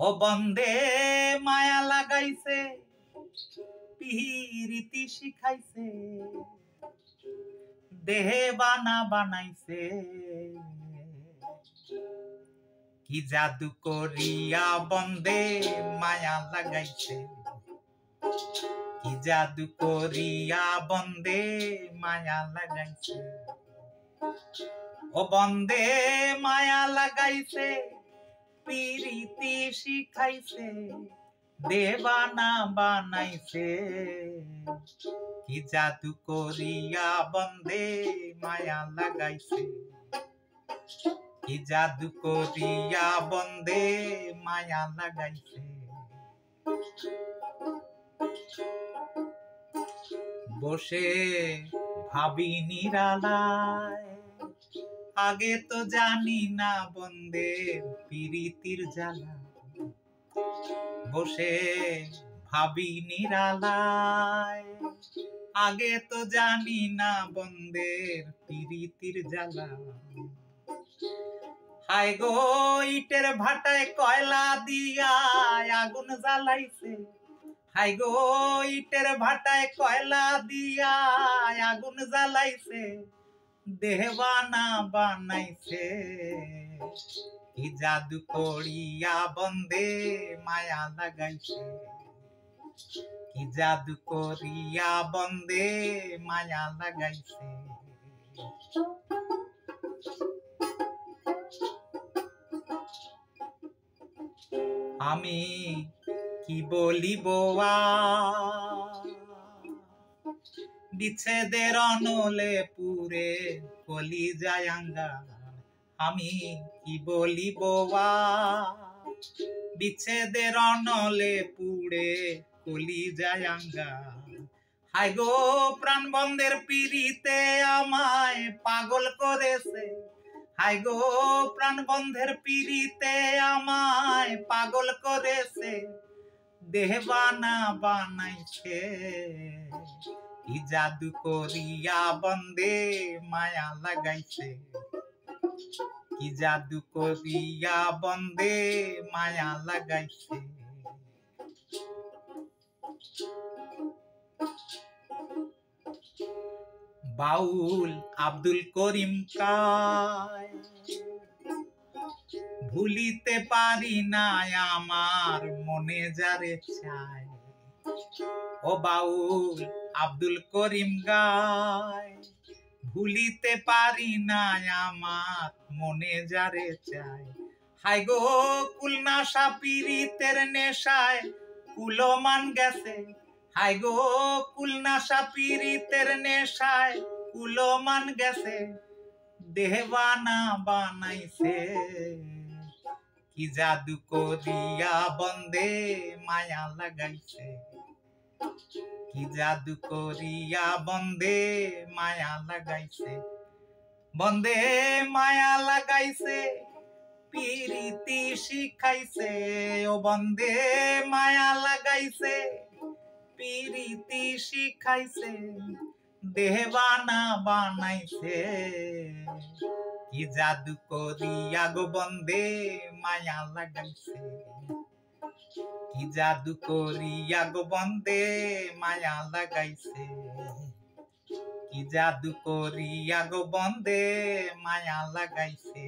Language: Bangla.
ও বন্দে মায়া লাগাইছে পিরিতি শিখাইছে দেহে বানা বানাইছে কি জাদু করিয়া বন্দে মায়া লাগাইছে কি জাদু করিয়া বন্দে মায়া লাগাইছে ও বন্দে মায়া লাগাইছে পিরিতি শিখাইছে দেবানা বানাইছে কি জাদু করিয়া বন্দে মায়া লাগাইছে কি জাদু করিয়া বন্দে মায়া লাগাইছে বসে ভাবি নিরালায় আগে তো জানি না বন্দে পিরিতির জ্বালা বসে ভাবি নিরালায় আগে তো জানি না বন্দের পিরিতির জ্বালা হায় গো ইটের ভাটায় কয়লা দিয়া আগুন জ্বালাইছে হায় গো ইটের ভাটায় কয়লা দিয়া আগুন জ্বালাইছে দেহবানা বানাইছে কি জাদু করিয়া বন্দে মায়া লাগাইছে কি জাদু করিয়া বন্দে মায়া লাগাইছে আমি কি বলিব বিচ্ছেদের অনলে পুরে কলিজায় আঙ্গার আমি কি বলিব বিচ্ছেদের অনলে পুড়ে কলিজায় আঙ্গার হায় গো প্রাণ বন্ধের পিরিতে আমায় পাগল করেছে হায় গো প্রাণ বন্ধের পিরিতে আমায় পাগল করেছে দেহবানা বানাইছে কি জাদু করিয়া বন্দে মায়া লাগাইছে কি জাদু করিয়া বন্দে মায়া লাগাইছে বাউল আব্দুল করিম কায় ভুলিতে পারি না আমার মনে যারে চায় ও বাউল আব্দুল করিম গায় ভুলিতে পারি না আমার মনে যারে চায় হায় গো কুলনাশা পিরিতের নেশায় কুলমান গেছে হায় গো কুলনাশা পিরিতের নেশায় কুলমান গেছে দেহবানা বানাইছে কি জাদু করিয়া বন্দে মায়া লাগাইছে কি জাদু করিয়া বন্দে মায়া লাগাইছে বন্দে মায়া লাগাইছে পিরিতি শিখাইছে ও বন্দে মায়া লাগাইছে পিরিতি শিখাইছে দেহবানা বানাইছে কি জাদু করিয়া গো বন্দে মায়া লাগাইছে কি জাদু করিয়া গো বন্দে মায়া লাগাইছে কি জাদু করিয়া গো বন্দে মায়া লাগাইছে।